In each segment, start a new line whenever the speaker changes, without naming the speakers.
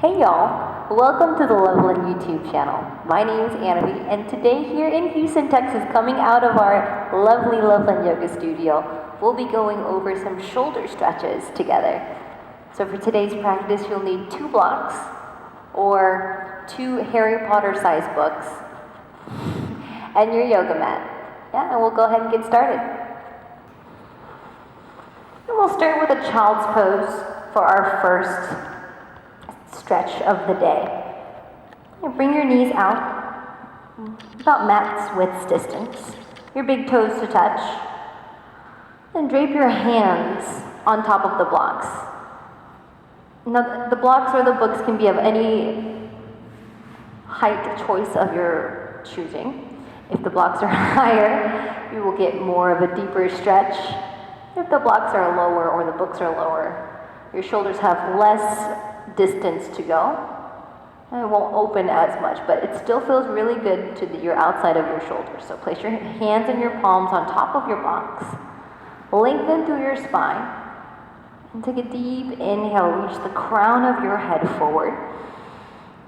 Hey y'all, welcome to the Loveland YouTube channel. My name is Annabelle, and today here in Houston, Texas, coming out of our lovely Loveland Yoga studio, we'll be going over some shoulder stretches together. So for today's practice, you'll need 2 blocks or 2 Harry Potter size books and your yoga mat. Yeah, and we'll go ahead and get started. And we'll start with a child's pose for our first stretch of the day. Bring your knees out, about mat's width distance, your big toes to touch, and drape your hands on top of the blocks. Now, the blocks or the books can be of any height choice of your choosing. If the blocks are higher, you will get more of a deeper stretch. If the blocks are lower or the books are lower, your shoulders have less distance to go, and it won't open as much, but it still feels really good to your outside of your shoulders. So place your hands and your palms on top of your blocks, lengthen through your spine, and take a deep inhale. Reach the crown of your head forward,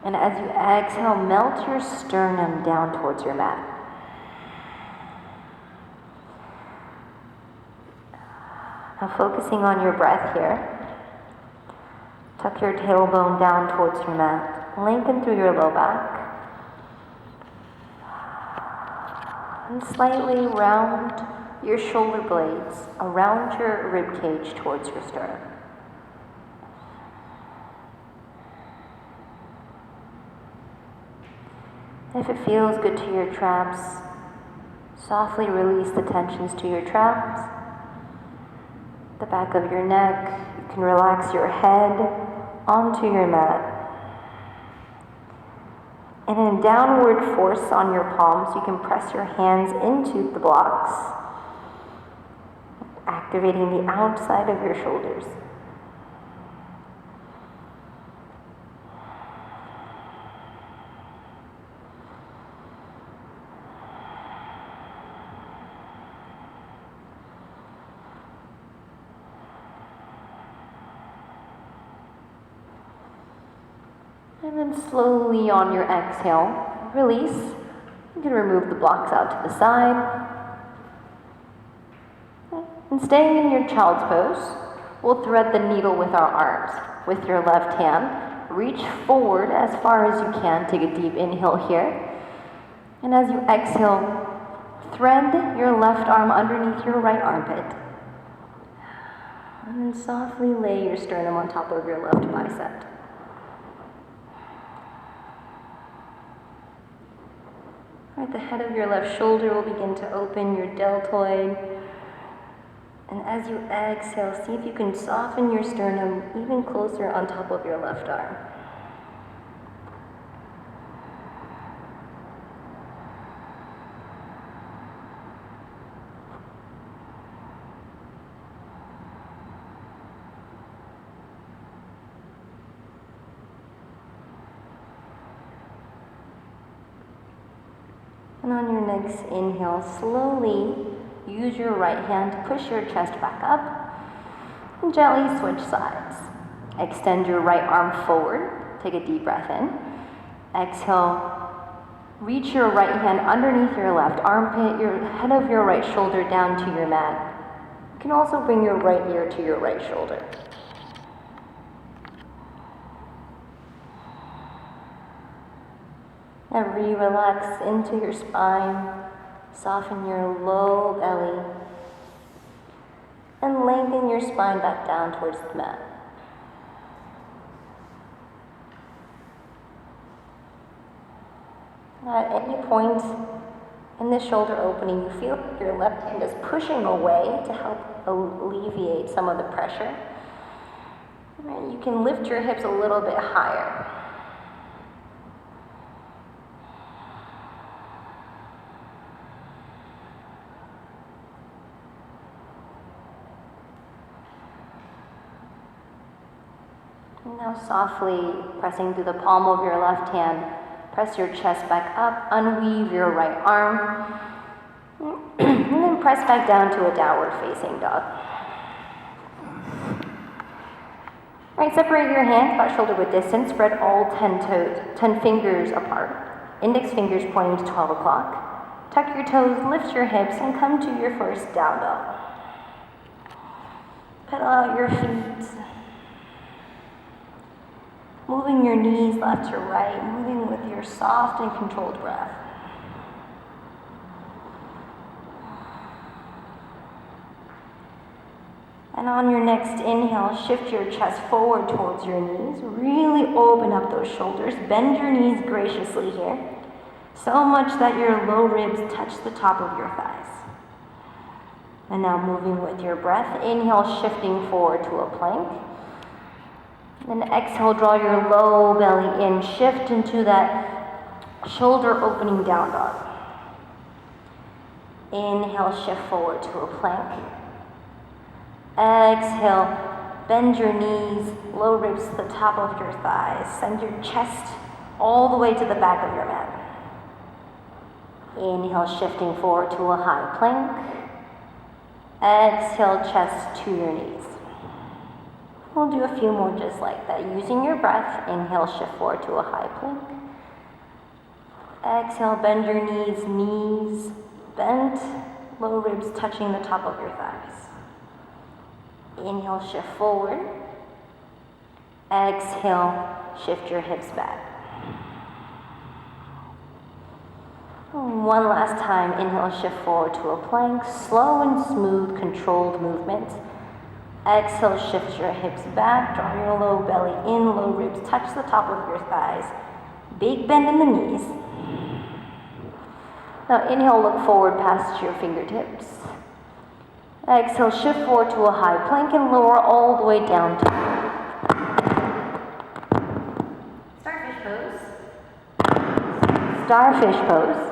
and as you exhale, melt your sternum down towards your mat. Now focusing on your breath here. Tuck your tailbone down towards your mat. Lengthen through your low back. And slightly round your shoulder blades around your rib cage towards your sternum. If it feels good to your traps, softly release the tensions to your traps, the back of your neck. You can relax your head onto your mat. And in downward force on your palms, you can press your hands into the blocks, activating the outside of your shoulders. And then slowly on your exhale, release. You can remove the blocks out to the side. And staying in your child's pose, we'll thread the needle with our arms. With your left hand, reach forward as far as you can. Take a deep inhale here. And as you exhale, thread your left arm underneath your right armpit. And then softly lay your sternum on top of your left bicep. Right, the head of your left shoulder will begin to open your deltoid. And as you exhale, see if you can soften your sternum even closer on top of your left arm. And on your next inhale, slowly use your right hand to push your chest back up and gently switch sides. Extend your right arm forward. Take a deep breath in. Exhale, reach your right hand underneath your left armpit, your head of your right shoulder down to your mat. You can also bring your right ear to your right shoulder. Now relax into your spine, soften your low belly, and lengthen your spine back down towards the mat. At any point in the shoulder opening, you feel your left hand is pushing away to help alleviate some of the pressure. You can lift your hips a little bit higher. Now softly pressing through the palm of your left hand, press your chest back up, unweave your right arm, and then press back down to a downward facing dog. All right, separate your hands about shoulder width distance. Spread all 10 fingers apart. Index fingers pointing to 12 o'clock. Tuck your toes, lift your hips, and come to your first down dog. Pedal out your feet. Moving your knees left to right, moving with your soft and controlled breath. And on your next inhale, shift your chest forward towards your knees. Really open up those shoulders. Bend your knees graciously here, so much that your low ribs touch the top of your thighs. And now moving with your breath, inhale, shifting forward to a plank. Then exhale, draw your low belly in, shift into that shoulder opening down dog. Inhale, shift forward to a plank. Exhale, bend your knees, low ribs to the top of your thighs. Send your chest all the way to the back of your mat. Inhale, shifting forward to a high plank. Exhale, chest to your knees. We'll do a few more just like that. Using your breath, inhale, shift forward to a high plank. Exhale, bend your knees bent, low ribs touching the top of your thighs. Inhale, shift forward. Exhale, shift your hips back. One last time, inhale, shift forward to a plank. Slow and smooth, controlled movement. Exhale, shift your hips back, draw your low belly in, low ribs touch the top of your thighs. Big bend in the knees. Now inhale, look forward past your fingertips. Exhale, shift forward to a high plank and lower all the way down to starfish pose. Starfish pose.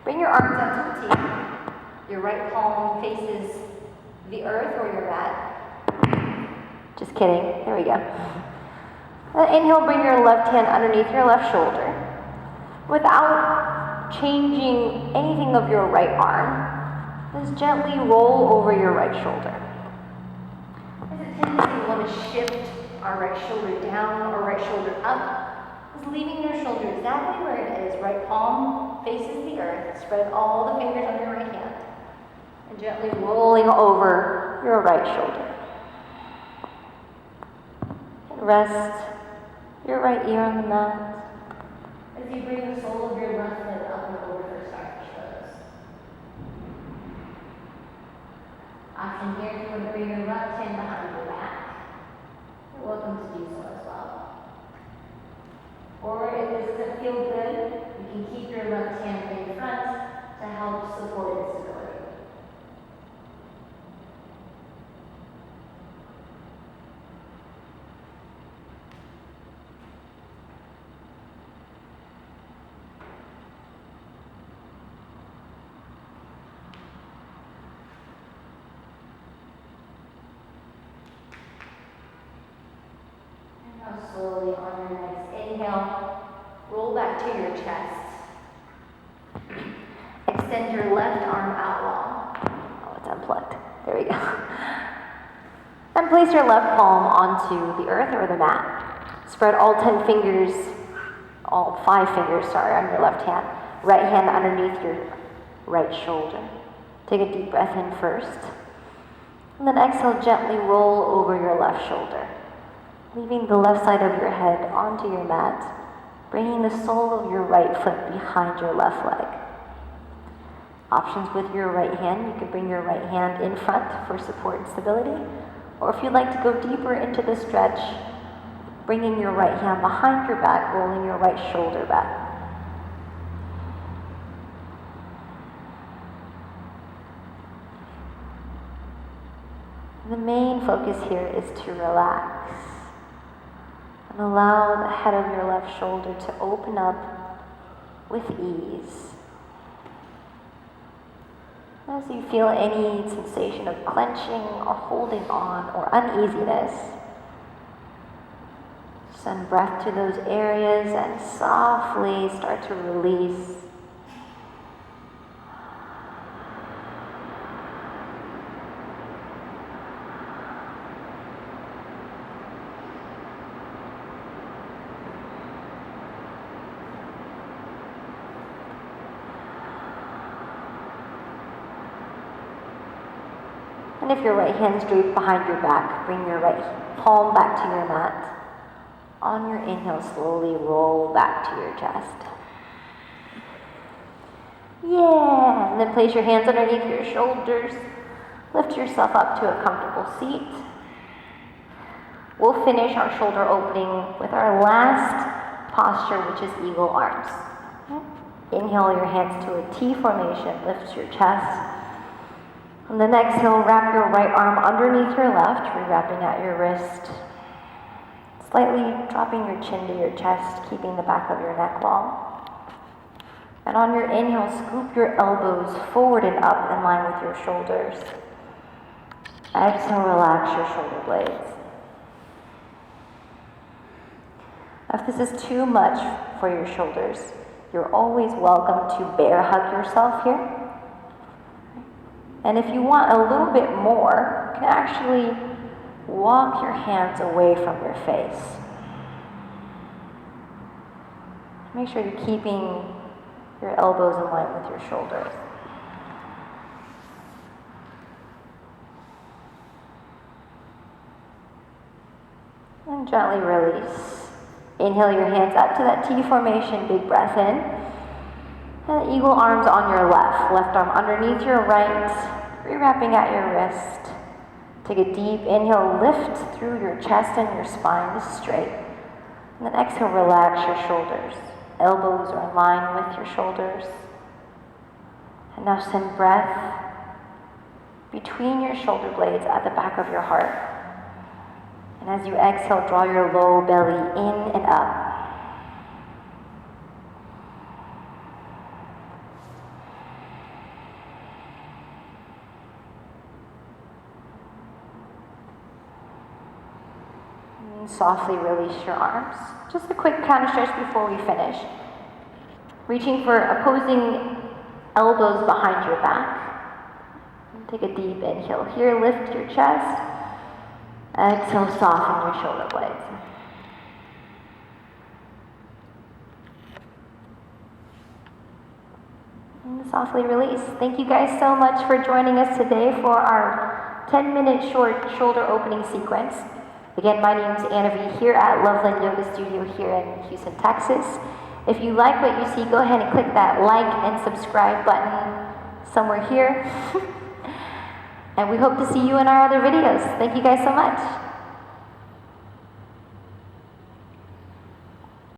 Bring your arms out to the T. Your right palm faces the earth or your mat. Just kidding. There we go. Inhale, bring your left hand underneath your left shoulder. Without changing anything of your right arm, just gently roll over your right shoulder. There's a tendency to want to shift our right shoulder down or right shoulder up. Just leaving your shoulder exactly where it is. Right palm faces the earth. Spread all the fingers on your right hand. And gently rolling over your right shoulder. And rest your right ear on the mat as you bring the sole of your left foot up and over for starfish pose. Option here, if you want to bring your left hand behind your back, you're welcome to do so as well. Or if this doesn't feel good, you can keep your left hand in front to help support its stability. Slowly on your next inhale, roll back to your chest. Extend your left arm out long. Oh, it's unplugged. There we go. And place your left palm onto the earth or the mat. Spread all 5 fingers, on your left hand. Right hand underneath your right shoulder. Take a deep breath in first. And then exhale, gently roll over your left shoulder. Leaving the left side of your head onto your mat, bringing the sole of your right foot behind your left leg. Options with your right hand, you can bring your right hand in front for support and stability, or if you'd like to go deeper into the stretch, bringing your right hand behind your back, rolling your right shoulder back. The main focus here is to relax. And allow the head of your left shoulder to open up with ease. As you feel any sensation of clenching or holding on or uneasiness, send breath to those areas and softly start to release. And if your right hand's draped behind your back, bring your right palm back to your mat. On your inhale, slowly roll back to your chest. Yeah, and then place your hands underneath your shoulders. Lift yourself up to a comfortable seat. We'll finish our shoulder opening with our last posture, which is eagle arms. Inhale your hands to a T formation, lift your chest. On the exhale, wrap your right arm underneath your left, rewrapping at your wrist. Slightly dropping your chin to your chest, keeping the back of your neck long. And on your inhale, scoop your elbows forward and up in line with your shoulders. Exhale, relax your shoulder blades. If this is too much for your shoulders, you're always welcome to bear hug yourself here. And if you want a little bit more, you can actually walk your hands away from your face. Make sure you're keeping your elbows in line with your shoulders. And gently release. Inhale your hands up to that T formation, big breath in. And eagle arms on your left arm underneath your right, rewrapping at your wrist. Take a deep inhale, lift through your chest and your spine is straight. And then exhale, relax your shoulders. Elbows are in line with your shoulders. And now send breath between your shoulder blades at the back of your heart. And as you exhale, draw your low belly in and up. And softly release your arms. Just a quick counter stretch before we finish. Reaching for opposing elbows behind your back. Take a deep inhale here, lift your chest. Exhale, soften your shoulder blades. And softly release. Thank you guys so much for joining us today for our 10-minute short shoulder opening sequence. Again, my name is Anna V here at Loveland Yoga Studio here in Houston, Texas. If you like what you see, go ahead and click that like and subscribe button somewhere here. And we hope to see you in our other videos. Thank you guys so much.